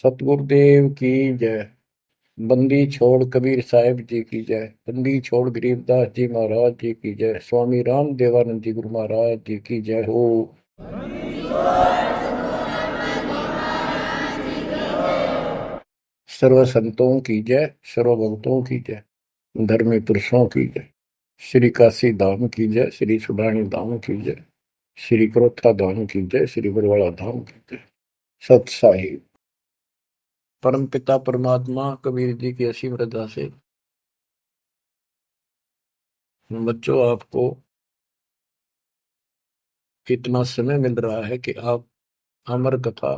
सतगुरुदेव की जय। बंदी छोड़ कबीर साहिब जी की जय। बंदी छोड़ गरीबदास जी महाराज जी की जय। स्वामी राम देवानंद जी गुरु महाराज जी की जय हो। सर्व संतों की जय, सर्व भक्तों की जय, धर्मी पुरुषों की जय। श्री काशी धाम की जय, श्री सुडानी धाम की जय, श्री क्रोथा धाम की जय, श्री बरवाड़ा धाम की जय। सत साहिब। परम पिता परमात्मा कबीर जी की असीम रजा से बच्चों आपको इतना समय मिल रहा है कि आप अमर कथा,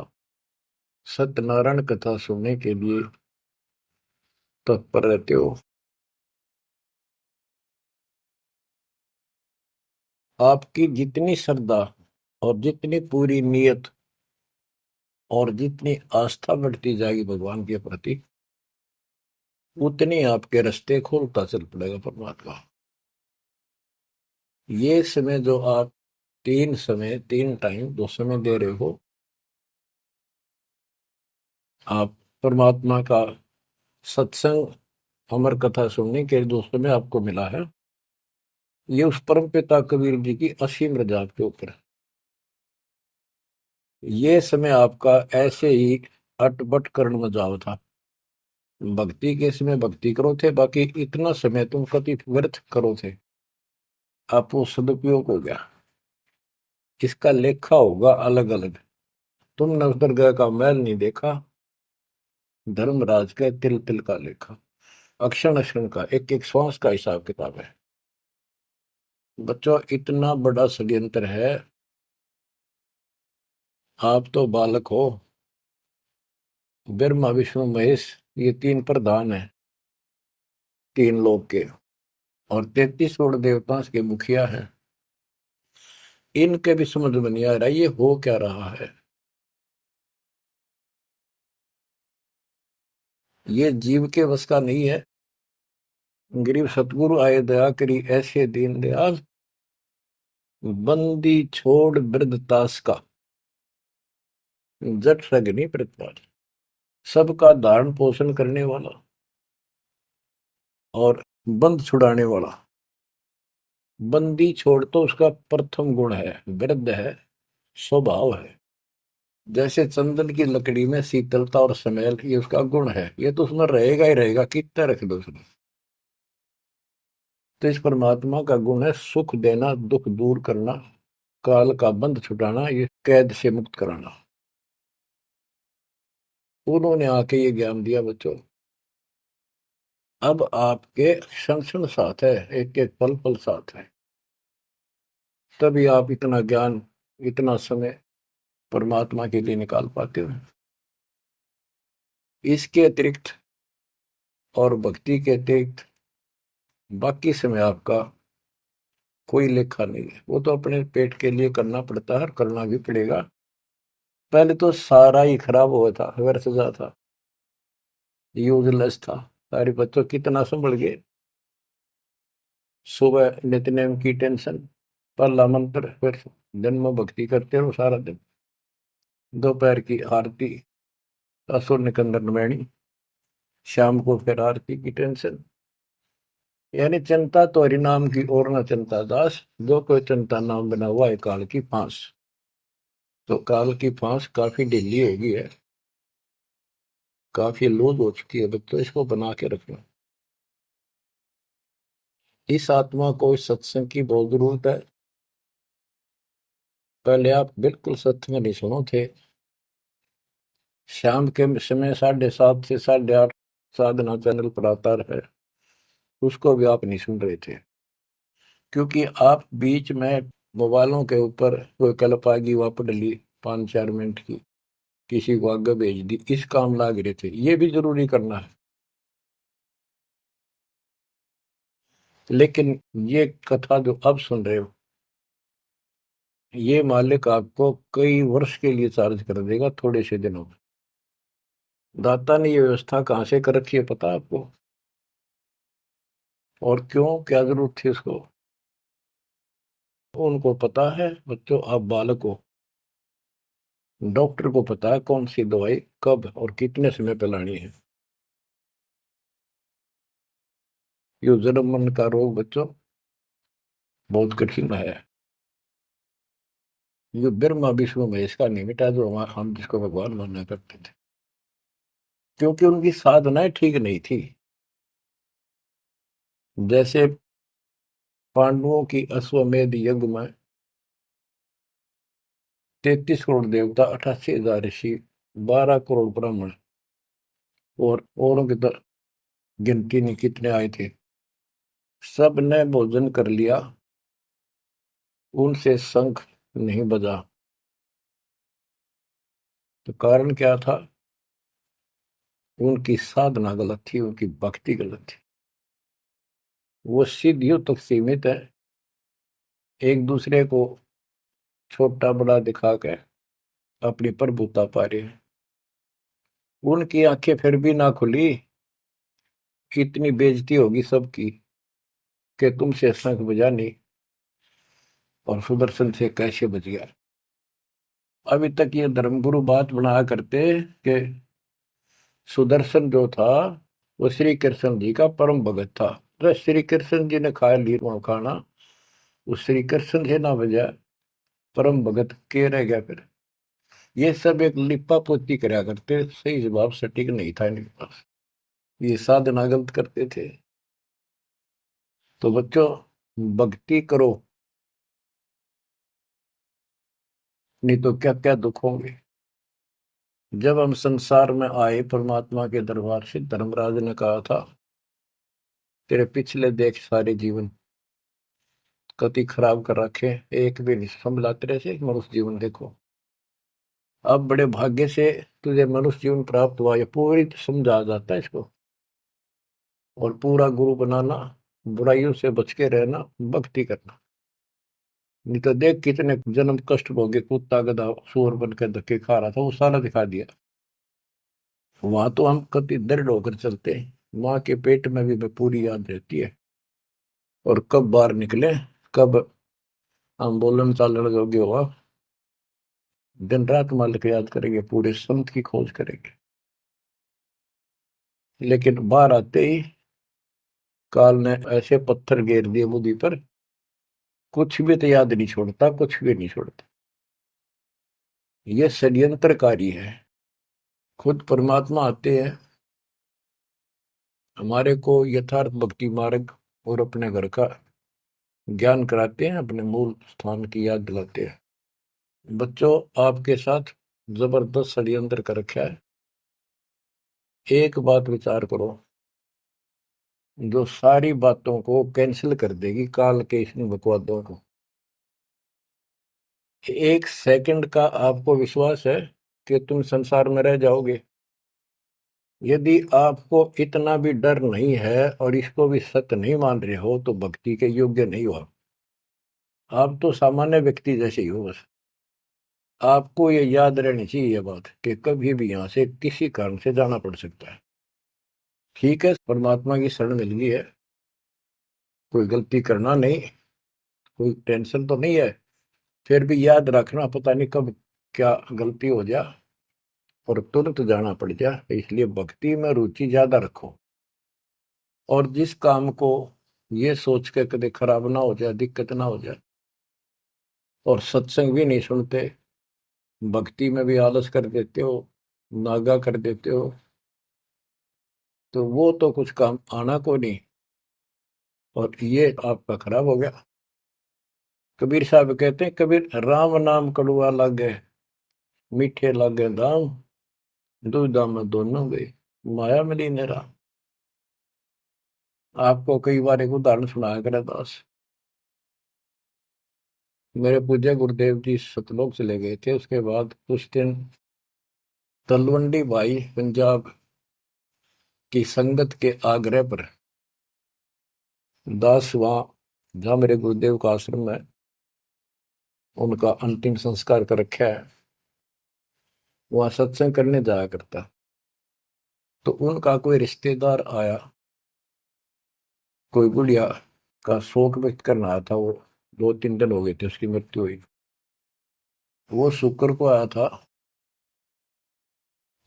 सत्यनारायण कथा सुनने के लिए तत्पर रहते हो। आपकी जितनी श्रद्धा और जितनी पूरी नियत और जितनी आस्था बढ़ती जाएगी भगवान के प्रति, उतनी आपके रास्ते खोलता चल पड़ेगा परमात्मा। ये समय जो आप तीन टाइम दो समय दे रहे हो, आप परमात्मा का सत्संग अमर कथा सुनने के जो समय आपको मिला है, ये उस परम पिता कबीर जी की असीम रजा के ऊपर है। ये समय आपका ऐसे ही अटपट करण में जाओ था। भक्ति के समय भक्ति करो थे, बाकी इतना समय तुम कति व्यर्थ करो थे, आप वो सदुपयोग हो गया। इसका लेखा होगा अलग अलग। तुमने उस दरगाह का मैल नहीं देखा, धर्मराज के तिल तिल का लेखा, अक्षण अक्षण का, एक एक श्वास का हिसाब किताब है। बच्चों इतना बड़ा षड्यंत्र है। आप तो बालक हो, ब्रह्मा विष्णु महेश ये तीन प्रधान है, तीन लोक के, और 33 करोड़ देवता के मुखिया हैं। इनके भी समझ में नहीं आ रहा ये हो क्या रहा है। ये जीव के बस का नहीं है। गरीब सतगुरु आए दया करी ऐसे दीन दयाल, बंदी छोड़ वृद्धतास का, जट सगनी प्रतिपाल। सबका धारण पोषण करने वाला और बंद छुड़ाने वाला। बंदी छोड़ तो उसका प्रथम गुण है, वृद्ध है, स्वभाव है। जैसे चंदन की लकड़ी में शीतलता और स्मेल, ये उसका गुण है, ये तो उसमें रहेगा ही रहेगा, कितना रख दो उसमें। तो इस परमात्मा का गुण है सुख देना, दुख दूर करना, काल का बंध छुटाना, ये कैद से मुक्त कराना। उन्होंने आके ये ज्ञान दिया बच्चों। अब आपके क्षण क्षण साथ है, एक एक पल पल साथ है, तभी आप इतना ज्ञान, इतना समय परमात्मा के लिए निकाल पाते हो। इसके अतिरिक्त और भक्ति के अतिरिक्त बाकी समय आपका कोई लेखा नहीं है। वो तो अपने पेट के लिए करना पड़ता है और करना भी पड़ेगा। पहले तो सारा ही खराब हुआ था, व्यर्थ जा था, यूजलेस था। सारे बच्चों कितना संभल गए। सुबह नित्यनेम की टेंशन, पहला मंत्र, फिर जन्म भक्ति करते रहो सारा दिन, दोपहर की आरती, असुर निकंदन नमैनी, शाम को फिर आरती की टेंशन। यानी चिंता तो हरि नाम की और न चिंता दास, जो कोई चिंता नाम बना हुआ है काल की फांस। तो काल की फांस काफी ढीली हो गई है, काफी लूज हो चुकी है बच्चों, इसको बना के रखना। इस आत्मा को इस सत्संग की बहुत जरूरत है। पहले आप बिल्कुल सत्संग नहीं सुनो थे। शाम के समय 7:30 से 8:30 साधना चैनल पर आता है, उसको भी आप नहीं सुन रहे थे, क्योंकि आप बीच में मोबाइलों के ऊपर कोई क्लिप आ गई, वहां पर डली 5-4 मिनट की, किसी को आगे भेज दी, इस काम लाग रहे थे। ये भी जरूरी करना है, लेकिन ये कथा जो अब सुन रहे हो, ये मालिक आपको कई वर्ष के लिए चार्ज कर देगा थोड़े से दिनों में। दाता ने ये व्यवस्था कहां से कर रखी है पता आपको? और क्यों, क्या जरूरत थी उसको? उनको पता है बच्चों, आप बालक हो, डॉक्टर को पता है कौन सी दवाई कब और कितने समय पे लानी है। यो जन्म मन का रोग बच्चों बहुत कठिन है। ये ब्रह्मा विष्णु महेश का नहीं मिटा जो हम जिसको भगवान माना करते थे, क्योंकि उनकी साधनाएं ठीक नहीं थी। जैसे पांडवों की अश्वमेध यज्ञ में 33 करोड़ देवता, 88,000 ऋषि, 12 करोड़ ब्राह्मण और औरों की तो गिनती नहीं कितने आए थे, सब ने भोजन कर लिया, उनसे शंख नहीं बजा। तो कारण क्या था? उनकी साधना गलत थी, उनकी भक्ति गलत थी। वो सिद्धियों तक सीमित है, एक दूसरे को छोटा बड़ा दिखा के अपनी प्रभुता पा रहे हैं। उनकी आंखें फिर भी ना खुली, इतनी बेइज्जती होगी सबकी कि तुमसे शंख बजा नहीं और सुदर्शन से कैसे बच गया। अभी तक ये धर्मगुरु बात बनाया करते कि सुदर्शन जो था वो श्री कृष्ण जी का परम भगत था, तो श्री कृष्ण जी ने खा ली खाना, उस श्री कृष्ण से ना बजा, परम भगत के रह गया फिर। ये सब एक लिपा पोती कराया करते, सही जवाब सटीक नहीं था इनके पास, ये साधना गलत करते थे। तो बच्चों भक्ति करो, नहीं तो क्या क्या दुख होंगे। जब हम संसार में आए परमात्मा के दरबार से, धर्मराज ने कहा था तेरे पिछले देख सारे जीवन कति खराब कर रखे, एक भी नहीं संभला तेरे से मनुष्य जीवन देखो। अब बड़े भाग्य से तुझे मनुष्य जीवन प्राप्त हुआ, ये पूरी समझा जाता है इसको। और पूरा गुरु बनाना, बुराइयों से बच के रहना, भक्ति करना। नहीं तो देख कितने जन्म कष्ट भोगे, कुत्ता गधा सूअर बन के धक्के खा रहा था, वो सारा दिखा दिया। वहां तो हम कति दृढ़ होकर चलते हैं, माँ के पेट में भी मैं पूरी याद रहती है। और कब बाहर निकले, कब हम बोलन चालन योग्य हुआ, दिन रात मालिक याद करेंगे, पूरे संत की खोज करेंगे। लेकिन बाहर आते ही काल ने ऐसे पत्थर घेर दिए बुद्धि पर, कुछ भी तो याद नहीं छोड़ता, कुछ भी नहीं छोड़ता। ये षड्यंत्रकारी है। खुद परमात्मा आते हैं, हमारे को यथार्थ भक्ति मार्ग और अपने घर का ज्ञान कराते हैं, अपने मूल स्थान की याद दिलाते हैं। बच्चों आपके साथ जबरदस्त षड्यंत्र कर रखा है। एक बात विचार करो, जो सारी बातों को कैंसिल कर देगी, काल के इन बकवादों को। एक सेकंड का आपको विश्वास है कि तुम संसार में रह जाओगे? यदि आपको इतना भी डर नहीं है और इसको भी सत्य नहीं मान रहे हो, तो भक्ति के योग्य नहीं हो आप तो सामान्य व्यक्ति जैसे ही हो बस। आपको ये याद रहनी चाहिए ये बात कि कभी भी यहां से किसी कारण से जाना पड़ सकता है। ठीक है, परमात्मा की शरण मिल गई है, कोई गलती करना नहीं, कोई टेंशन तो नहीं है। फिर भी याद रखना, पता नहीं कब क्या गलती हो जाए और तुरंत जाना पड़ जाए, इसलिए भक्ति में रुचि ज्यादा रखो। और जिस काम को ये सोच के कभी खराब ना हो जाए, दिक्कत ना हो जाए, और सत्संग भी नहीं सुनते, भक्ति में भी आलस कर देते हो, नागा कर देते हो, तो वो तो कुछ काम आना को नहीं, और ये आपका खराब हो गया। कबीर साहब कहते हैं, कबीर राम नाम कड़ुआ लागे, मीठे लागे दाम, दुविधा में दोनों गए, माया मिली नेरा। आपको कई बार एक उदाहरण सुनाया करे दास। मेरे पूज्य गुरुदेव जी सतलोक चले गए थे, उसके बाद कुछ दिन तलवंडी भाई पंजाब की संगत के आग्रह पर दास वहां जहाँ मेरे गुरुदेव का आश्रम है, उनका अंतिम संस्कार कर रखा है, वहां सत्संग करने जाया करता। तो उनका कोई रिश्तेदार आया, कोई बुढ़िया का शोक व्यक्त करना आया था। वो 2-3 दिन हो गए थे उसकी मृत्यु हुई। वो शुक्र को आया था,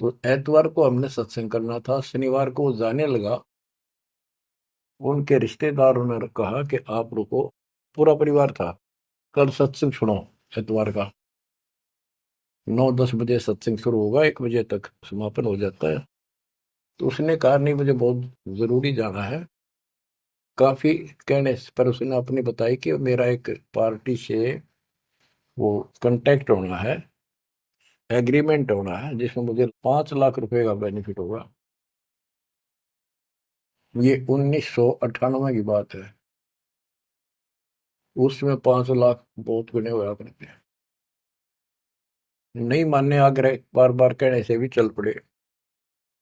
तो एतवार को हमने सत्संग करना था, शनिवार को वो जाने लगा। उनके रिश्तेदारों ने कहा कि आप रुको, पूरा परिवार था, कल सत्संग सुनो एतवार का। 9-10 बजे सत्संग शुरू होगा, 1 बजे तक समापन हो जाता है। तो उसने कहा नहीं, मुझे बहुत जरूरी जाना है। काफी कहने पर उसने अपनी बताई कि मेरा एक पार्टी से वो कांटेक्ट होना है, एग्रीमेंट होना है, जिसमें मुझे 5 लाख रुपए का बेनिफिट होगा। ये 1998 की बात है। उसमें 5 लाख बहुत गुने हुआ करते हैं। नहीं मानने आग्रह बार बार कहने से भी चल पड़े।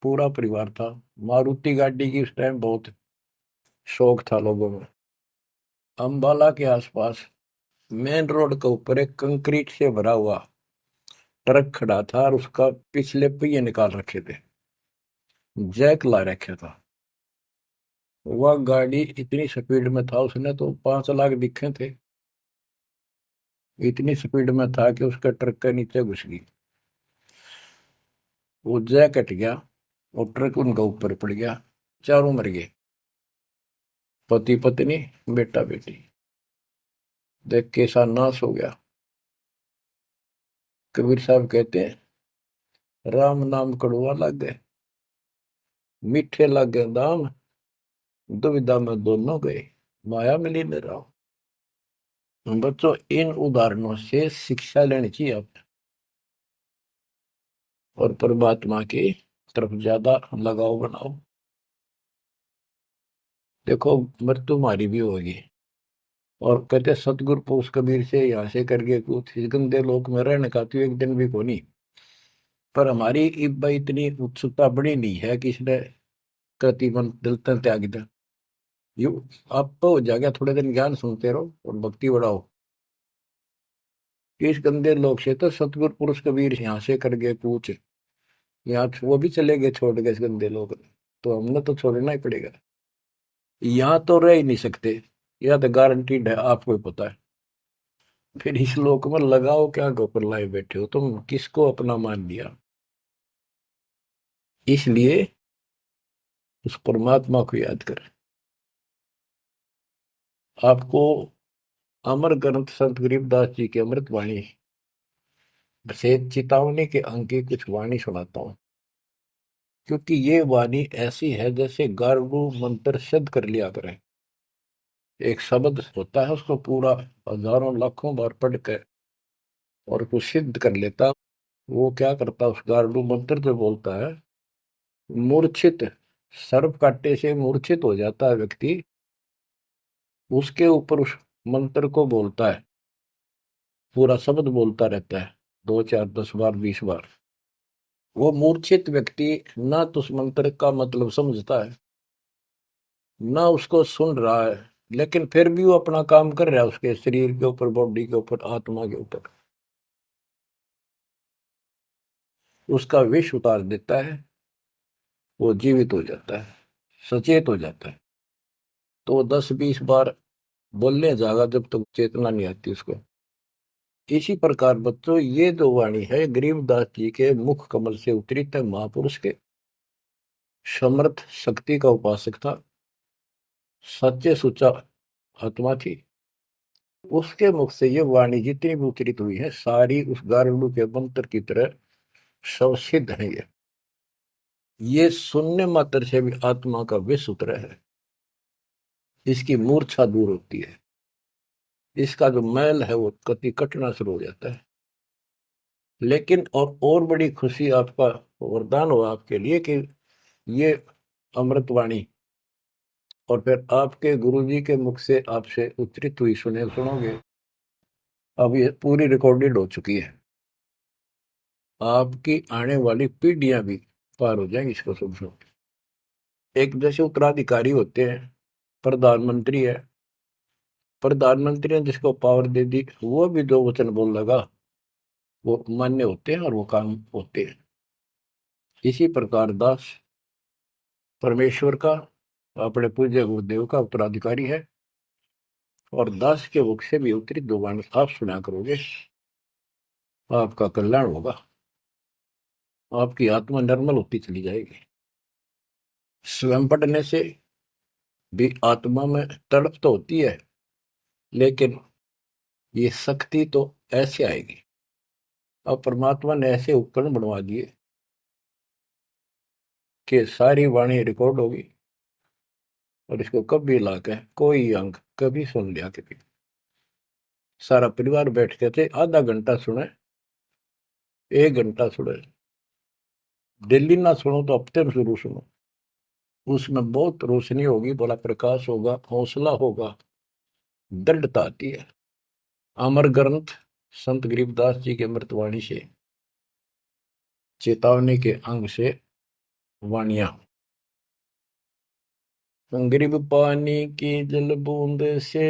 पूरा परिवार था। मारुति गाड़ी की उस टाइम बहुत शौक था लोगों में। अंबाला के आसपास मेन रोड के ऊपर एक कंक्रीट से भरा हुआ ट्रक खड़ा था और उसका पिछले पहिए निकाल रखे थे, जैक ला रखा था। वह गाड़ी इतनी स्पीड में था, उसने तो 5 लाख दिखे थे। इतनी स्पीड में था कि उसका ट्रक के नीचे घुस गई। वो जैक कट गया और ट्रक उनका ऊपर पड़ गया। चारों मर गए, पति पत्नी बेटा बेटी। देख कैसा नाश हो गया। कबीर साहब कहते हैं, राम नाम कड़वा लग गए, मीठे लग गए दाम, दुविधा में दोनों गए, माया मिली न राम। बच्चों, इन उदाहरणों से शिक्षा लेनी चाहिए आप, और परमात्मा की तरफ ज्यादा लगाव बनाओ। देखो, मृत्यु हमारी भी होगी। और कहते सतगुरु पुरुष कबीर से यहाँ से करके कुछ इस गंदे लोक में रहने का तो एक दिन भी को नहीं। पर हमारी इब्बा इतनी उत्सुकता बड़ी नहीं है कि इसने कृतिमन दिलता त्याग दिया। यू आप तो हो जाएगा, थोड़े दिन ज्ञान सुनते रहो और भक्ति बढ़ाओ। कि इस गंदे लोग से तो सतगुरु पुरुष कबीर यहाँ से करके पूछ, यहाँ वो भी चले गए छोड़ के इस गंदे लोग, तो हमने तो छोड़ना ही पड़ेगा। यहाँ तो रह ही नहीं सकते, यह तो गारंटीड है, आपको ही पता है। फिर इस लोक में लगाओ क्या, गोपर लाए बैठे हो तुम, किसको अपना मान लिया। इसलिए उस परमात्मा को याद कर। आपको अमर ग्रंथ संत गरीबदास जी की अमृत वाणी से चेतावनी के अंक की कुछ वाणी सुनाता हूँ। क्योंकि ये वाणी ऐसी है जैसे गारडू मंत्र सिद्ध कर लिया करें। एक शब्द होता है, उसको पूरा हजारों लाखों बार पढ़ कर और उसको सिद्ध कर लेता। वो क्या करता, उस गारडू मंत्र जो बोलता है, मूर्छित सर्प काटे से मूर्छित हो जाता है व्यक्ति, उसके ऊपर उस मंत्र को बोलता है, पूरा शब्द बोलता रहता है, 2 4 10 बार 20 बार। वो मूर्छित व्यक्ति ना तो उस मंत्र का मतलब समझता है, ना उसको सुन रहा है, लेकिन फिर भी वो अपना काम कर रहा है, उसके शरीर के ऊपर, बॉडी के ऊपर, आत्मा के ऊपर। उसका विष उतार देता है, वो जीवित हो जाता है, सचेत हो जाता है। तो वो 10 20 बार बोलने जाएगा जब तक चेतना नहीं आती उसको। इसी प्रकार बच्चों, ये जो वाणी है गरीबदास जी के मुख कमल से उतरी तक, महापुरुष के समर्थ शक्ति का उपासक था, सच्चे सुचा आत्मा थी। उसके मुख से ये वाणी जितनी भी उतरित हुई है, सारी उस गारुड़ के मंत्र की तरह सब सिद्ध है। ये सुनने मात्र से भी आत्मा का विष उतर है, इसकी मूर्छा दूर होती है, इसका जो मैल है वो कति कटना शुरू हो जाता है। लेकिन और बड़ी खुशी आपका वरदान हो आपके लिए कि ये अमृतवाणी और फिर आपके गुरु जी के मुख से आपसे उच्चरित हुई सुनोगे। अब ये पूरी रिकॉर्डेड हो चुकी है, आपकी आने वाली पीढ़ियां भी पार हो जाएंगी इसको सुन सुन। एक जैसे उत्तराधिकारी होते हैं, प्रधानमंत्री है, प्रधानमंत्री ने जिसको पावर दे दी, वो भी जो वचन बोल लगा वो मान्य होते हैं और वो काम होते हैं। इसी प्रकार दास परमेश्वर का, अपने पूज्य गुरुदेव का उत्तराधिकारी है, और दास के मुख से भी उत्तरित दो वाणी आप सुना करोगे, आपका कल्याण होगा। आपकी आत्मा निर्मल होती चली जाएगी। स्वयं पढ़ने से भी आत्मा में तड़प तो होती है, लेकिन ये शक्ति तो ऐसे आएगी। अब परमात्मा ने ऐसे उपकरण बनवा दिए कि सारी वाणी रिकॉर्ड होगी, और इसको कभी लाके कोई अंग कभी सुन लिया कभी, सारा परिवार बैठ के थे, आधा घंटा सुने, 1 घंटा सुने, डेली ना सुनो तो हफ्ते में शुरू सुनो, उसमें बहुत रोशनी होगी, बड़ा प्रकाश होगा, हौसला होगा, दृढ़ता आती है। अमर ग्रंथ संत गरीबदास जी के अमृतवाणी से, चेतावनी के अंग से वाणियां। गरीब पानी की जल बूंद से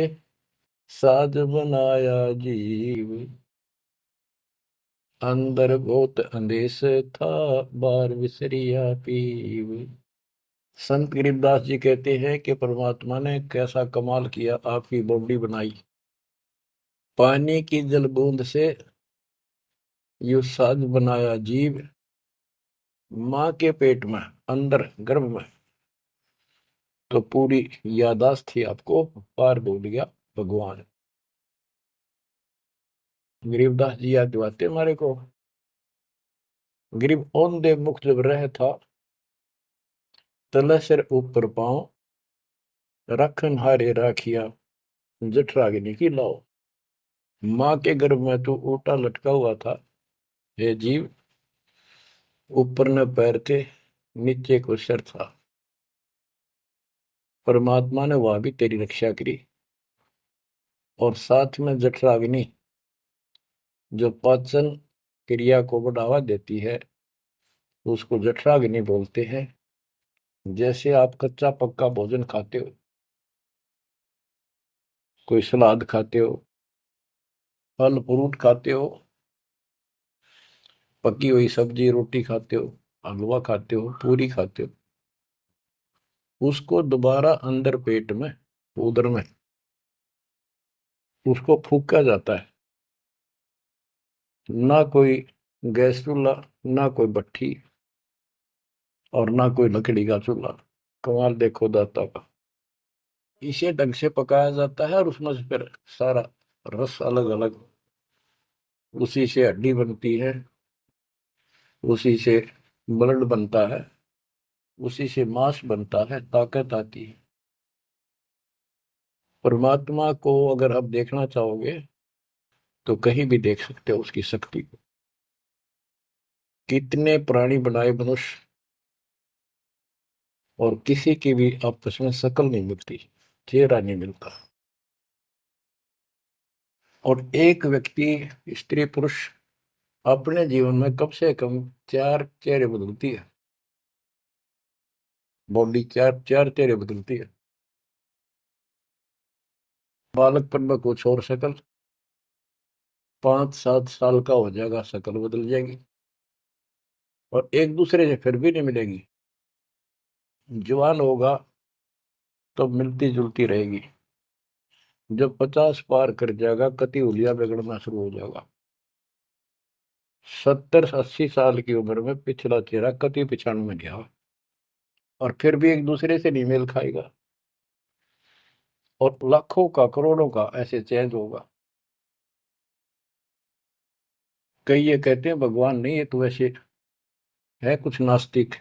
साज बनाया जीव, अंदर बहुत अंदेश था, बार विसरिया पीव। संत गरीबदास जी कहते हैं कि परमात्मा ने कैसा कमाल किया, आपकी बॉडी बनाई, पानी की जल बूंद से यू साज बनाया जीव, माँ के पेट में, अंदर गर्भ में तो पूरी यादाश्त थी आपको, पार बोल गया भगवान। गरीबदास जी याद दिवाते हमारे को, गरीब औंधे मुख जब रह था, तले सिर ऊपर पांव, रखन हारे राखिया, जठराग्नि की लाओ। माँ के गर्भ में तू उल्टा लटका हुआ था, हे जीव, ऊपर न पैर थे, नीचे को सिर था। परमात्मा ने वहां भी तेरी रक्षा करी, और साथ में जठराग्नि जो पाचन क्रिया को बढ़ावा देती है, उसको जठराग्नि बोलते हैं। जैसे आप कच्चा पक्का भोजन खाते हो, कोई सलाद खाते हो, फल फ्रूट खाते हो, पकी हुई सब्जी रोटी खाते हो, हलवा खाते हो, पूरी खाते हो, उसको दोबारा अंदर पेट में, उदर में, उसको फूका जाता है। ना कोई गैस चूल्हा, ना कोई भट्ठी, और ना कोई लकड़ी का चूल्हा। कमाल देखो दाता का। इसे ढंग से पकाया जाता है, और उसमें से फिर सारा रस अलग अलग, उसी से हड्डी बनती है, उसी से ब्लड बनता है, उसी से मांस बनता है, ताकत आती है। परमात्मा को अगर आप देखना चाहोगे तो कहीं भी देख सकते हो उसकी शक्ति को। कितने प्राणी बनाए मनुष्य, और किसी की भी आपस में शकल नहीं मिलती, चेहरा नहीं मिलता। और एक व्यक्ति, स्त्री पुरुष, अपने जीवन में कम से कम 4 चेहरे बदलती है, बॉडी 4 चेहरे बदलती है। बालकपन में कुछ और शक्ल, 5-7 साल का हो जाएगा शक्ल बदल जाएगी, और एक दूसरे से फिर भी नहीं मिलेगी। जवान होगा तो मिलती जुलती रहेगी, जब 50 पार कर जाएगा कति हुलिया बिगड़ना शुरू हो जाएगा। 70-80 साल की उम्र में पिछला चेहरा कति पिछाड़ में गया, और फिर भी एक दूसरे से नहीं मेल खाएगा, और लाखों का करोड़ों का ऐसे चेंज होगा। कई ये कहते हैं भगवान नहीं, ये तो वैसे है कुछ नास्तिक,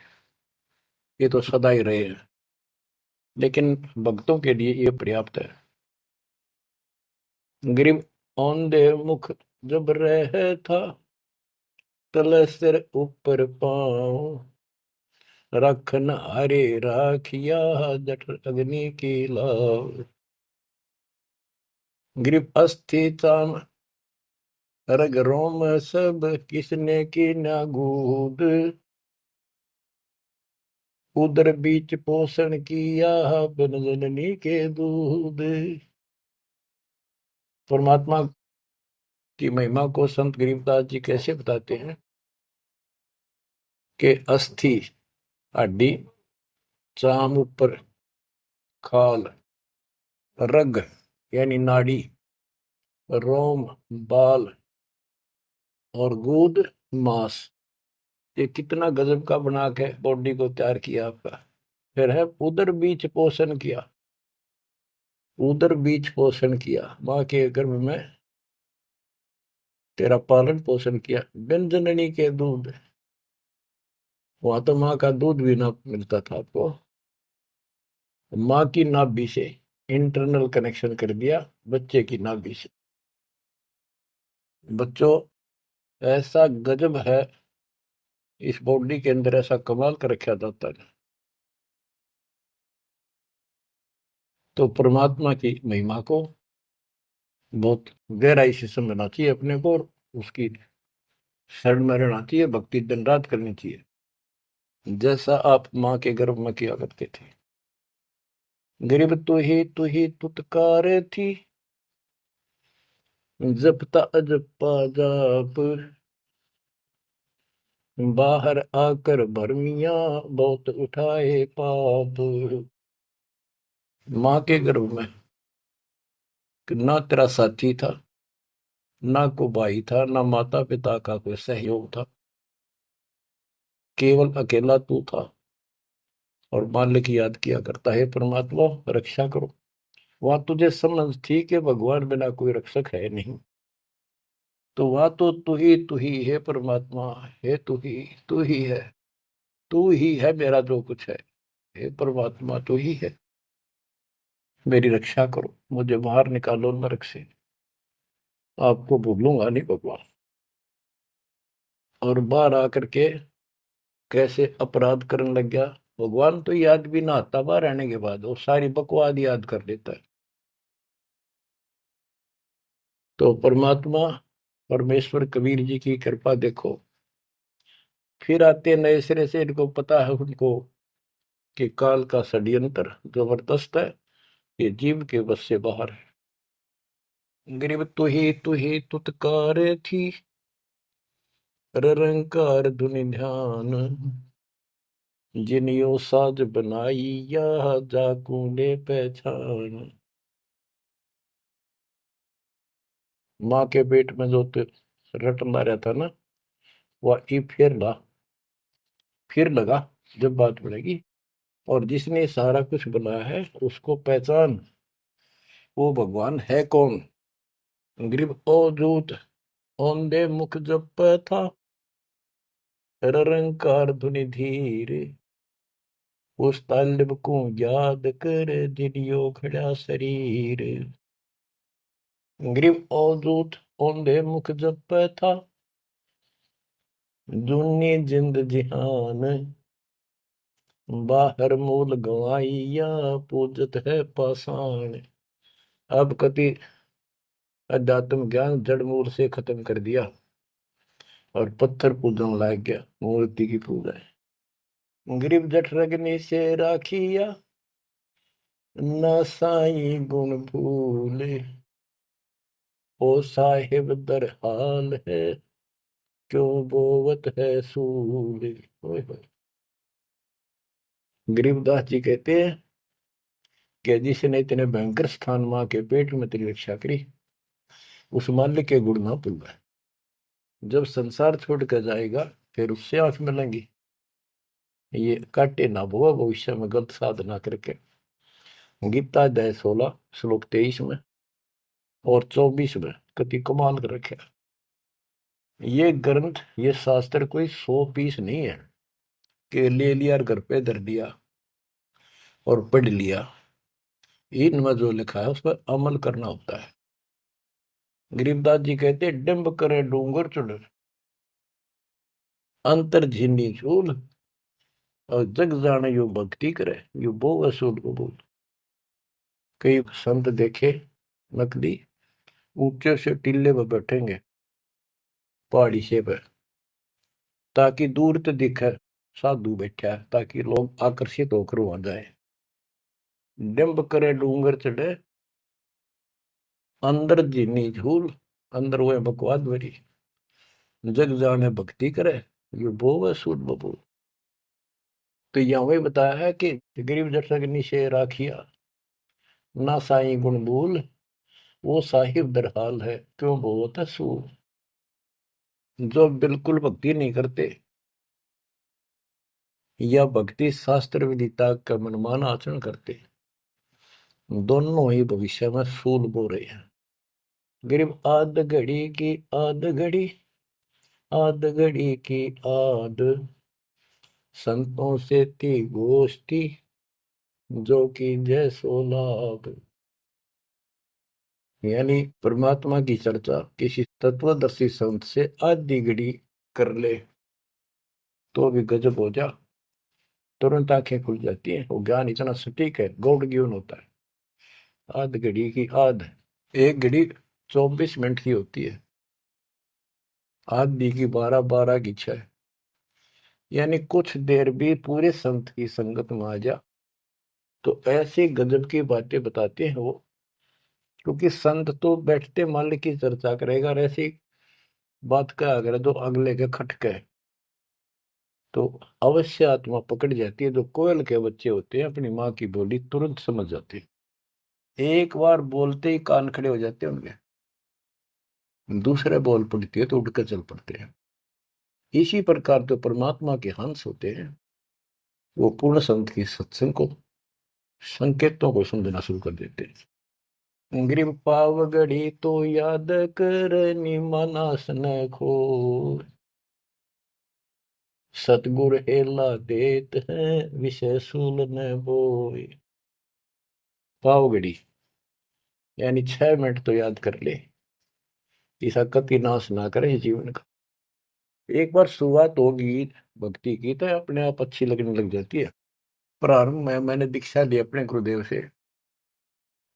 ये तो सदा ही रहे हैं, लेकिन भक्तों के लिए ये पर्याप्त है। गरीब औंधे मुख जब रह था, तले सिर ऊपर पाँव, रखन हरे राखिया, जठ अग्नि की लाव। गरीब अस्थि चाम रग रोम सब, किसने की ना गूद, उदर बीच पोषण किया, बिन जननी के दूध। परमात्मा की महिमा को संत गरीबदास जी कैसे बताते हैं कि अस्थि हड्डी, चाम ऊपर खाल, रग यानी नाड़ी, रोम बाल, और गूद मांस। ये कितना गजब का बना के बॉडी को तैयार किया आपका। फिर है उदर बीच पोषण किया, उदर बीच पोषण किया, माँ के गर्भ में तेरा पालन पोषण किया। बिन जननी के दूध, वहां तो माँ का दूध भी ना मिलता था आपको, माँ की नाभि से इंटरनल कनेक्शन कर दिया बच्चे की नाभि से। बच्चों, ऐसा गजब है इस बॉडी के अंदर, ऐसा कमाल कर रखा जाता है। तो परमात्मा की महिमा को बहुत गहराई से समझना चाहिए अपने को, और उसकी शरण में रहना चाहिए, भक्ति दिन रात करनी चाहिए, जैसा आप माँ के गर्भ में किया करते थे। गरीब तू ही तुतकार थी, जपता अजपा जाप, बाहर आकर भरमिया बहुत उठाए पाप। माँ के गर्भ में ना तेरा साथी था, ना को भाई था, ना माता पिता का कोई सहयोग था, केवल अकेला तू था। और मालिक याद किया करता है, परमात्मा रक्षा करो। वहां तुझे समझ थी कि भगवान बिना कोई रक्षक है नहीं, तो वहां तो तू ही है परमात्मा, है तू ही है, तू ही है मेरा जो कुछ है। हे परमात्मा तू ही है, मेरी रक्षा करो, मुझे बाहर निकालो नरक से, आपको भूलूंगा नहीं भगवान। और बाहर आकर के कैसे अपराध करने लग गया, भगवान तो याद भी ना आता बाहर रहने के बाद, वो सारी बकवाद याद कर लेता है। तो परमात्मा परमेश्वर कबीर जी की कृपा देखो, फिर आते नए सिरे से, इनको पता है उनको कि काल का षड्यंत्र जबरदस्त है, ये जीव के बस से बाहर है। गरीब तू ही तुतकार थी, रंकार धुनि ध्यान, जिनियो साज बनाई या जाकूने पहचान। माँ के पेट में जो रटना रहता ना, वह ई फिर लगा जब बात बढ़ेगी। और जिसने सारा कुछ बनाया है उसको पहचान, वो भगवान है कौन। गरीब ओ दूत औंधे मुख जप था, रंकार धुनि धीर, उस तालिब को याद कर दिलियो खड़ा शरीर। गरीब ओ दूत औंधे मुख जप था, दुनी जिंद जिहान, बाहर मूल गवाइया पूजत है पाषाण। अब कति अध्यात्म ज्ञान जड़ मूल से खत्म कर दिया और पत्थर पूजन लाग गया, मूर्ति की पूजा है। गरीब जठ रगनी से राखिया, ना साई गुण भूले, ओ साहिब दर हाल है, क्यों बोवत है सूल। ओए होए। गरीबदास जी कहते हैं कि जिसने इतने भयंकर स्थान मां के पेट में तेरी रक्षा करी, उस मालिक के गुण ना भूलना। जब संसार छोड़ कर जाएगा फिर उससे आंख मिलेंगी, ये काटे ना भो भविष्य में गलत साधना करके। गीता अध्याय 16 श्लोक 23 में और 24 में कति कमाल कर रखे। ये ग्रंथ, ये शास्त्र कोई 100 पीस नहीं है कि ले लिया और घर पे धर दिया और पढ़ लिया। इनमें जो लिखा है उस पर अमल करना होता है। गरीबदास जी कहते डिंब करे डूंगर चुड़, अंतर झिनी झूल, और जग जाने यो भक्ति करे, यो बो असूल कबूल। कई संत देखे नकली ऊंचे से टीले पर बैठेंगे पहाड़ी से पर, ताकि दूर तो दिखे साधु बैठा है, ताकि लोग आकर्षित होकर वहां जाए। डिंब करे डूंगर चढ़े, अंदर जीनी झूल, अंदर वो बकवाद भरी, जग जाने भक्ति करे, ये बो असूल बबूल। तो यहाँ वही बताया है कि गरीब जठरग निशे राखिया, ना साई गुण भूल, वो साहिब दरहाल है, क्यों बोत है सूल। जो बिल्कुल भक्ति नहीं करते या भक्ति शास्त्र विदिता का मनमान आचरण करते, दोनों ही भविष्य में सूल बो रहे हैं। गरीब आध घड़ी की आध घड़ी, आध घड़ी की आध, संतों से थी गोष्ठी, जो कि जय सो लाभ। यानी परमात्मा की चर्चा किसी तत्वदर्शी संत से आधी घड़ी कर ले तो भी गजब हो जा, तुरंत आंखें खुल जाती हैं। वो ज्ञान इतना सटीक है, गॉड गिवन होता है। आध घड़ी की आध, एक घड़ी 24 मिनट की होती है, आधी की 12 की 6, यानी कुछ देर भी पूरे संत की संगत में आ जा तो ऐसी गजब की बातें बताते हैं वो। क्योंकि संत तो बैठते माल की चर्चा करेगा, और ऐसी बात का अगर जो अगले के खटके तो अवश्य आत्मा पकड़ जाती है। जो कोयल के बच्चे होते हैं अपनी माँ की बोली तुरंत समझ जाते हैं, एक बार बोलते ही कान खड़े हो जाते हैं उनके, दूसरे बोल पड़ती है तो उठकर चल पड़ते हैं। इसी प्रकार जो परमात्मा के हंस होते हैं वो पूर्ण संत की सत्संग को, संकेतों को समझना शुरू कर देते हैं। ग्रीव पावगढ़ी तो याद कर निमानास न खो, सतगुर हेला देत है विषय सूल न बोए। पावगढ़ी यानी 6 मिनट तो याद कर ले, ऐसा कति नाश ना करे जीवन का। एक बार शुरुआत होगी भक्ति की तो अपने आप अच्छी लगने लग जाती है। प्रारंभ में मैंने दीक्षा ली अपने गुरुदेव से,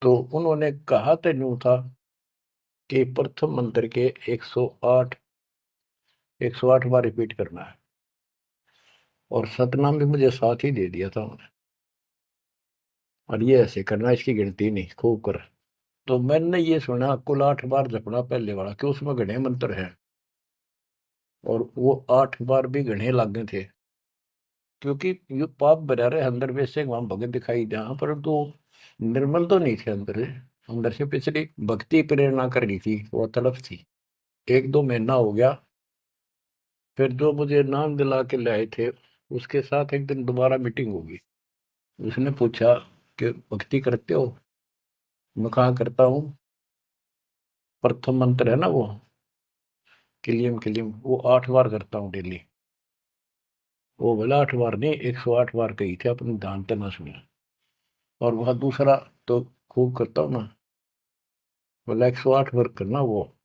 तो उन्होंने कहा तो यूं था कि प्रथम मंत्र के 108 बार रिपीट करना है, और सतनाम भी मुझे साथ ही दे दिया था उन्होंने, और ये ऐसे करना, इसकी गिनती नहीं, खूब कर। तो मैंने ये सुना कुल 8 बार जपना पहले वाला, कि उसमें घने मंत्र हैं, और वो 8 बार भी घने लागे थे। क्योंकि ये पाप भरा रहे अंदर में से वहां भगत दिखाई जहां, परंतु निर्मल तो नहीं थे अंदर से। अंदर से पिछली भक्ति प्रेरणा कर रही थी, वो तड़प थी। 1-2 महीना हो गया, फिर जो मुझे नाम दिला के लाए थे उसके साथ एक दिन दोबारा मीटिंग होगी। उसने पूछा कि भक्ति करते हो? मैं कहा करता हूँ। प्रथम मंत्र है ना वो, किलियम किलियम, वो 8 बार करता हूँ डेली। वो बोला 8 बार नहीं, 108 बार कही थी, अपने ध्यान से ना सुना। और वह दूसरा तो खूब करता हूँ ना, बोला 108 बार करना वो।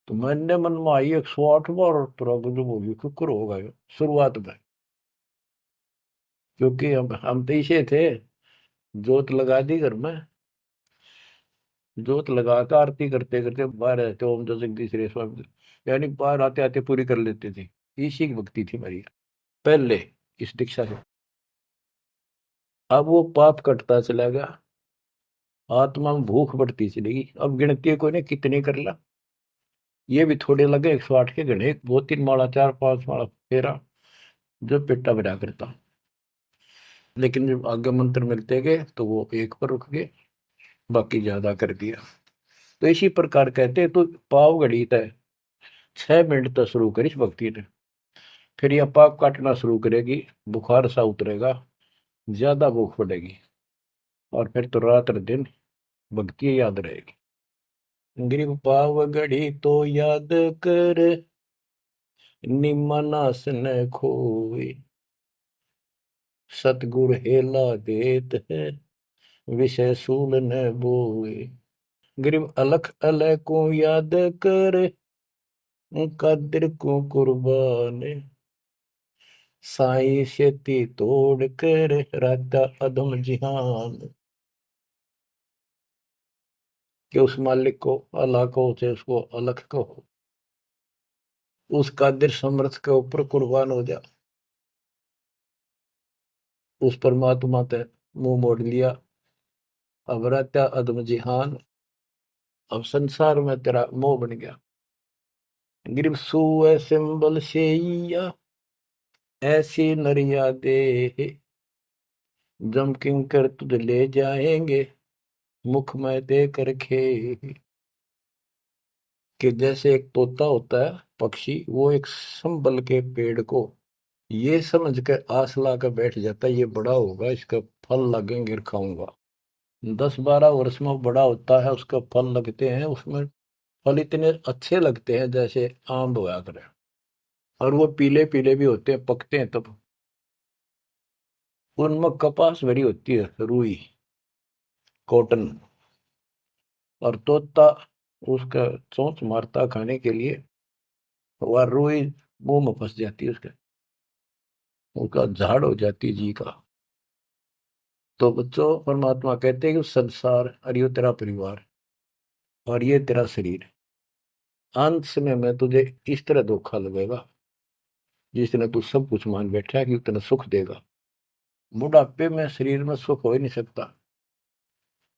तो मैंने मन में आई 108 बार, और तुरा गजब होगी, कुकर होगा ये शुरुआत में। क्योंकि हम तो इसे थे, जोत लगा दी घर में, जोत लगा कर आरती करते करते बाहर रहते, ओम जो जगदीश रे स्वामी, यानी बाहर आते आते पूरी कर लेते थे। इसी की भक्ति थी मेरी पहले, इस दीक्षा से। अब वो पाप कटता चला गया, आत्मा में भूख बढ़ती चलेगी। अब गिनती कोई ने कितने कर ला, ये भी थोड़े लगे 108 के गणे, 2-3 माला 4-5 माला फेरा, जो पेटा भरा करता। लेकिन जब आगे मंत्र मिलते गए तो वो एक पर रुक गए, बाकी ज्यादा कर दिया। तो इसी प्रकार कहते तो पाव घड़ी तय 6 मिनट तक शुरू करी भक्ति ने, फिर यह पाप काटना शुरू करेगी, बुखार सा उतरेगा, ज्यादा भूख पड़ेगी, और फिर तो रात दिन भक्ति याद रहेगी। ग्रीव पाव घड़ी तो याद कर निमनास न खोए, सतगुर हेला देत है विषय सूल न बोए। ग्रीव अलख अलय को याद कर, कादिर को कुर्बान, साई शेती तोड़ कर राता अदम जिहान। कि उस मालिक को, अल्लाह को, चाहे उसको अलख को, उस कादिर समर्थ के ऊपर कुर्बान हो जा। उस परमात्मा ते मुंह मोड़ लिया, अब रहता अदम जिहान, अब संसार में तेरा मोह बन गया। गिरव सुए सिंबल शेया, ऐसी नरिया दे, जम किंकर तुझ ले जाएंगे, मुख में दे कर खे। कि जैसे एक तोता होता है पक्षी, वो एक संबल के पेड़ को ये समझ के आस ला कर बैठ जाता है, ये बड़ा होगा, इसका फल लगेंगे, खाऊंगा। 10-12 वर्ष में वो बड़ा होता है, उसका फल लगते हैं, उसमें फल इतने अच्छे लगते हैं जैसे आम होया करे, और वो पीले पीले भी होते हैं, पकते हैं तब। उनमें कपास भरी होती है, रुई, कॉटन, और तोता उसका चोंच मारता खाने के लिए, वह रुई मुंह में फंस जाती है उसके, उसका झाड़ हो जाती है जी का। तो बच्चों, परमात्मा कहते हैं कि संसार और ये तेरा परिवार और ये तेरा शरीर, अंत समय में तुझे इस तरह धोखा लगेगा, जिस तरह तू सब कुछ मान बैठा है कि उतना सुख देगा। बुढ़ापे में शरीर में सुख हो ही नहीं सकता।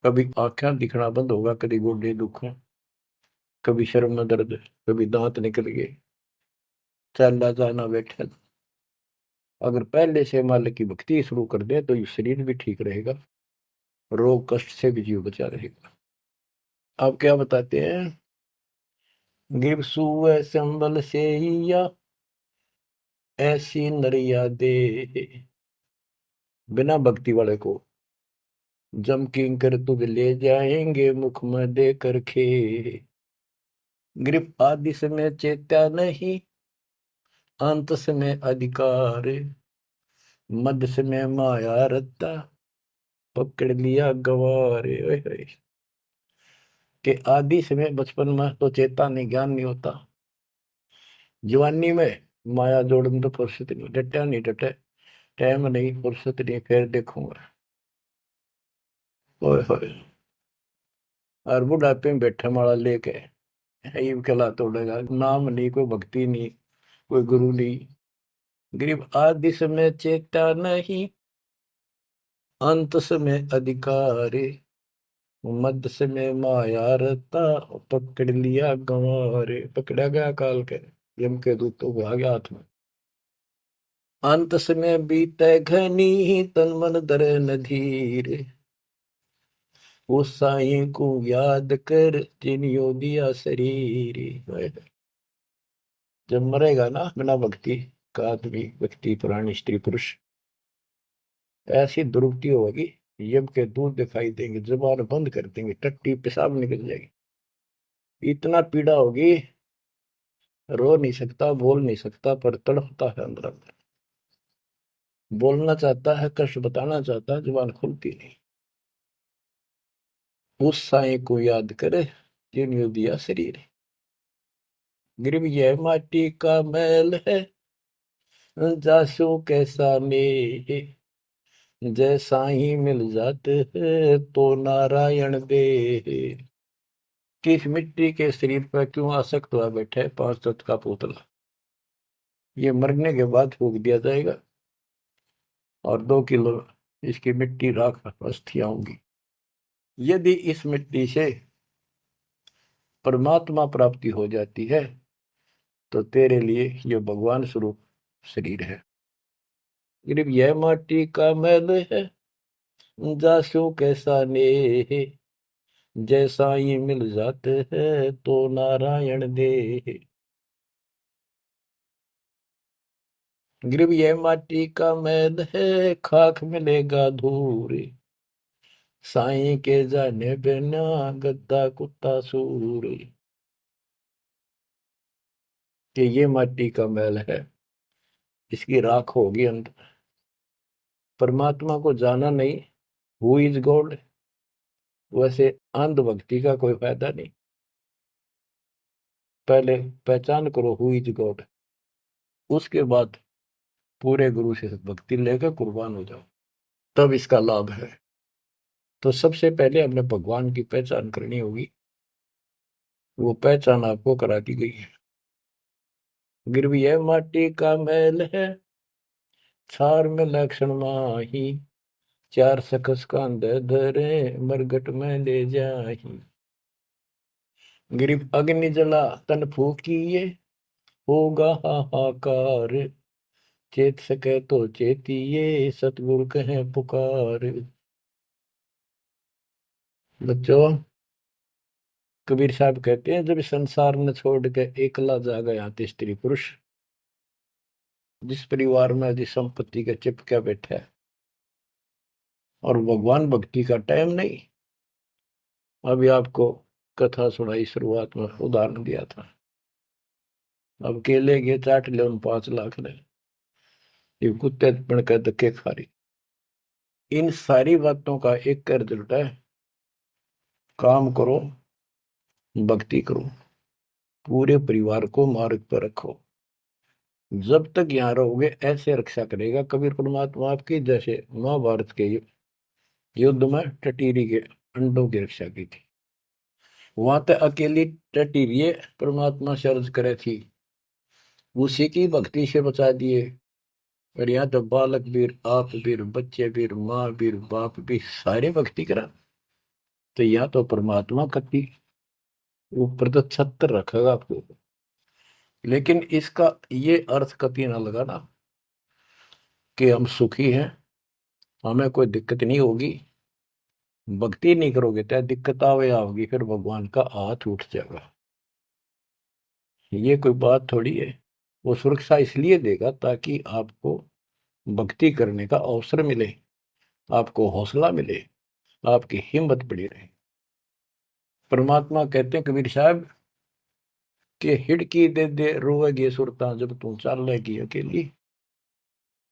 कभी आंखें दिखना बंद होगा, कभी गोडे दुख, कभी शर्म में दर्द, कभी दांत निकल गए, चलना जाना बैठा। अगर पहले से मालिक की भक्ति शुरू कर दे तो ये शरीर भी ठीक रहेगा, रोग कष्ट से भी जीव बचा रहेगा। आप क्या बताते हैं? गिर सुअ संबल से या ऐसी नरिया दे, बिना भक्ति वाले को जम किंकर तुझ ले जाएंगे मुख में दे कर खे। ग्रिप आदि समय चेत्या नहीं, अंत समय अधिकार, मध्य समय माया रत्ता, पकड़ लिया गवारे। ओए होए। कि आदि समय बचपन में तो चेता नहीं, ज्ञान नहीं होता, जवानी में माया जोड़न तो फुर्सत नहीं, डटा नहीं डटे, टाइम नहीं, फुर्सत नहीं, फिर देखूंगा। ओए होए। और बुढ़ापे में बैठे माला लेके ये कला तोड़ेगा, नाम नहीं, कोई भक्ति नहीं, कोई गुरु नहीं। गरीब आदि समय चेता नहीं, अंत समय अधिकारी, मध्य समय माया रता, पकड़ लिया गंवारे। पकड़ा गया काल के, यम के दूतों को आ गया हाथ में। अंत समय बीते घनी, तन मन धरे न धीर, उस साईं को याद कर जिनियो दिया शरीर। जब मरेगा ना बिना भक्ति का आदमी, व्यक्ति, प्राणी, स्त्री, पुरुष, ऐसी दुर्गति होगी, यम के दूध दिखाई देंगे, जुबान बंद कर देंगे, टट्टी पेशाब निकल जाएगी, इतना पीड़ा होगी, रो नहीं सकता, बोल नहीं सकता, पर तड़पता है अंदर अंदर, बोलना चाहता है, कष्ट बताना चाहता है, जुबान खुलती नहीं। उस साईं को याद करे जिन्होंने दिया शरीर। गिरव यह माटी का मैल है, जासू कैसा ने, जय साईं मिल जाते हैं तो नारायण दे। किस मिट्टी के शरीर पर क्यों आसक्त हुआ बैठे 5 तत्व का पुतला? ये मरने के बाद फूक दिया जाएगा, और 2 किलो इसकी मिट्टी राख अस्थियां होंगी। यदि इस मिट्टी से परमात्मा प्राप्ति हो जाती है तो तेरे लिए ये भगवान स्वरूप शरीर है। गरीब यह माटी का मैल है, जासू कैसा ने, जैसा ही मिल जाते हैं तो नारायण दे। गरीब यह माटी का मैल है, खाक मिलेगा धूर, साईं के जाने बिना गद्दा कुत्ता सूर। कि ये माटी का मैल है, इसकी राख होगी अंदर। परमात्मा को जाना नहीं, हु इज गॉड, वैसे अंधभक्ति का कोई फायदा नहीं। पहले पहचान करो हु इज गॉड, उसके बाद पूरे गुरु से भक्ति लेकर कुर्बान हो जाओ, तब इसका लाभ है। तो सबसे पहले हमें भगवान की पहचान करनी होगी, वो पहचान आपको करा दी गई है। गिरवी है माटी का मैल है, छार में लक्षण माही, चार सकस कांद धरे मरगट में ले जाही। गिरिव अग्नि जला तन फूकिए, होगा हाहाकार, चेत सके तो चेतिए, सतगुरु कहे पुकार। बच्चों, कबीर साहब कहते हैं, जब संसार न छोड़ के एकला जा गया स्त्री पुरुष, जिस परिवार में जिस संपत्ति का चिपका बैठा है और भगवान भक्ति का टाइम नहीं। अभी आपको कथा सुनाई, शुरुआत में उदाहरण दिया था। अब केले के चाट ले उन 5 लाख ने, ये कुत्ते बन कर धक्के खा रही। इन सारी बातों का एक कर रिजल्ट है, काम करो, भक्ति करो, पूरे परिवार को मार्ग पर रखो। जब तक यहाँ रहोगे ऐसे रक्षा करेगा कबीर परमात्मा आपकी, जैसे महाभारत के युद्ध में टटीरी के अंडों की रक्षा की थी। वहां तक अकेली टटीरी परमात्मा शर्ज करे थी, उसी की भक्ति से बचा दिए। और यहाँ तो बालक वीर, आप वीर, बच्चे वीर, माँ वीर, बाप भी सारे भक्ति करा। तो यहाँ तो परमात्मा कति ऊपर तो छत्र रखेगा आपको। लेकिन इसका ये अर्थ कभी ना लगाना कि हम सुखी हैं, हमें कोई दिक्कत नहीं होगी। भक्ति नहीं करोगे तो दिक्कत आवे आओगी, फिर भगवान का हाथ उठ जाएगा। ये कोई बात थोड़ी है। वो सुरक्षा इसलिए देगा ताकि आपको भक्ति करने का अवसर मिले, आपको हौसला मिले, आपकी हिम्मत बड़ी रहे। परमात्मा कहते हैं कबीर साहब कि हिड़की दे दे रोएगी सुरता जब तू चलेगी अकेली।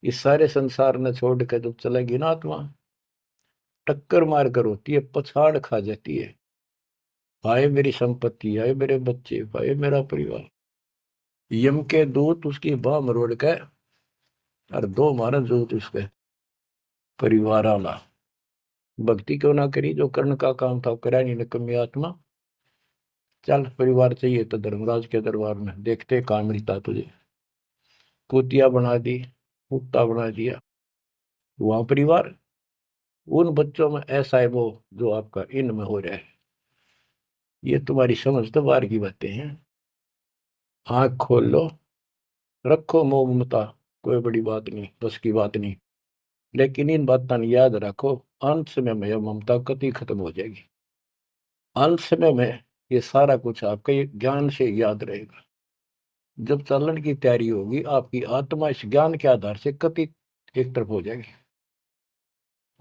इस सारे संसार ने छोड़ कर जब चलेगी ना आत्मा, टक्कर मार कर होती है, पछाड़ खा जाती है। हाय मेरी संपत्ति, हाय मेरे बच्चे, हाय मेरा परिवार। यम के दूत उसकी बाह मरोड़ के और 2 मारा दूत उसके परिवार आला। भक्ति क्यों ना करी, जो कर्ण का काम था करा नहीं निकम्मी आत्मा। चल परिवार चाहिए तो धर्मराज के दरबार में देखते कहाँ मिलता तुझे। कुतिया बना दी, कुत्ता बना दिया। वहां परिवार, उन बच्चों में ऐसा है वो जो आपका इनमें हो रहा है। ये तुम्हारी समझ तो बाहर की बातें हैं। आंख खोल लो, रखो मोह ममता, कोई बड़ी बात नहीं, बस की बात नहीं। लेकिन इन बातों याद रखो, अंत समय में यह ममता कति खत्म हो जाएगी। अंत समय में ये सारा कुछ आपके ज्ञान से याद रहेगा। जब चलन की तैयारी होगी आपकी आत्मा इस ज्ञान के आधार से कति एक तरफ हो जाएगी,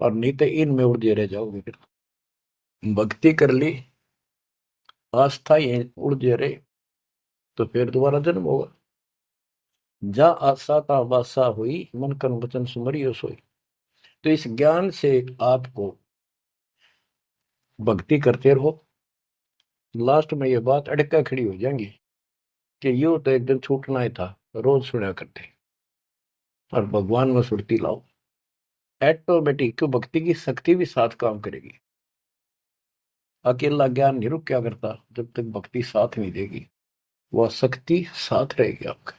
और नहीं तो इनमें उलझे रह जाओगे। फिर भक्ति कर ली, आस्था ये उलझे रहे, तो फिर दोबारा जन्म होगा। जा आशा ता बासा हुई, मन कर्म वचन सुमरियो सोई। तो इस ज्ञान से आपको भक्ति करते रहो। लास्ट में ये बात अड़का खड़ी हो जाएंगी कि यू तो एक दिन छूटना ही था, रोज सुना करते। और भगवान में सुरती लाओ, ऑटोमेटिक क्यों भक्ति की शक्ति भी साथ काम करेगी। अकेला ज्ञान नहीं रुक क्या करता, जब तक भक्ति साथ नहीं देगी वह शक्ति साथ रहेगी आपका।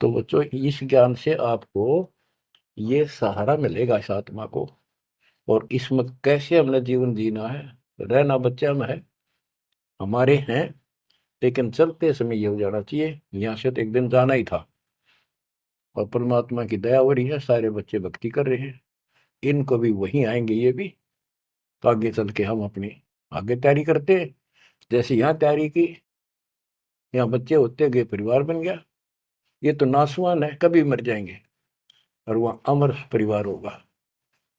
तो बच्चों इस ज्ञान से आपको ये सहारा मिलेगा इस आत्मा को, और इसमें कैसे हमने जीवन जीना है। रहना बच्चा में है, हमारे हैं, लेकिन चलते समय ये हो जाना चाहिए यहाँ से तो एक दिन जाना ही था। और परमात्मा की दया हो रही है, सारे बच्चे भक्ति कर रहे हैं, इनको भी वहीं आएंगे ये भी। तो आगे चल के हम अपनी आगे तैयारी करते हैं। जैसे यहाँ तैयारी की, यहाँ बच्चे होते गए परिवार बन गया। ये तो नासवान है, कभी मर जाएंगे, और वहाँ अमर परिवार होगा,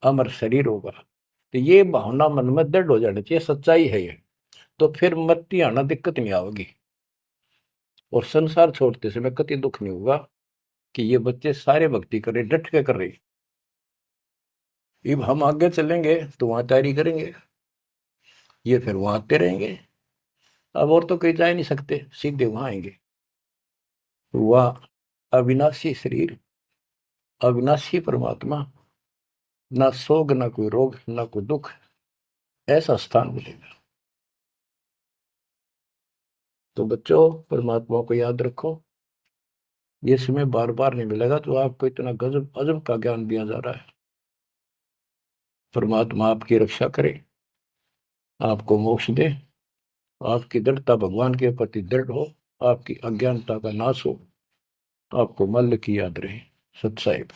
अमर शरीर होगा। तो ये भावना मन में दृढ़ हो जानी चाहिए, सच्चाई है ये। तो फिर मरती आना दिक्कत नहीं आवेगी, और संसार छोड़ते समय कति दुख नहीं होगा कि ये बच्चे सारे भक्ति कर रहे, डट के कर रहे। अब हम आगे चलेंगे तो वहां तैयारी करेंगे, ये फिर वहां आते रहेंगे। अब और तो कहीं जा ही नहीं सकते, सीधे वहां आएंगे। वह अविनाशी शरीर, अविनाशी परमात्मा, ना सोग, ना कोई रोग, ना कोई दुख, ऐसा स्थान मिलेगा। तो बच्चों परमात्मा को याद रखो, ये समय बार बार नहीं मिलेगा। तो आपको इतना गजब अजब का ज्ञान दिया जा रहा है। परमात्मा आपकी रक्षा करे, आपको मोक्ष दे, आपकी दृढ़ता भगवान के प्रति दृढ़ हो, आपकी अज्ञानता का नाश हो, आपको मल्ल की याद रहे। सत साहिब।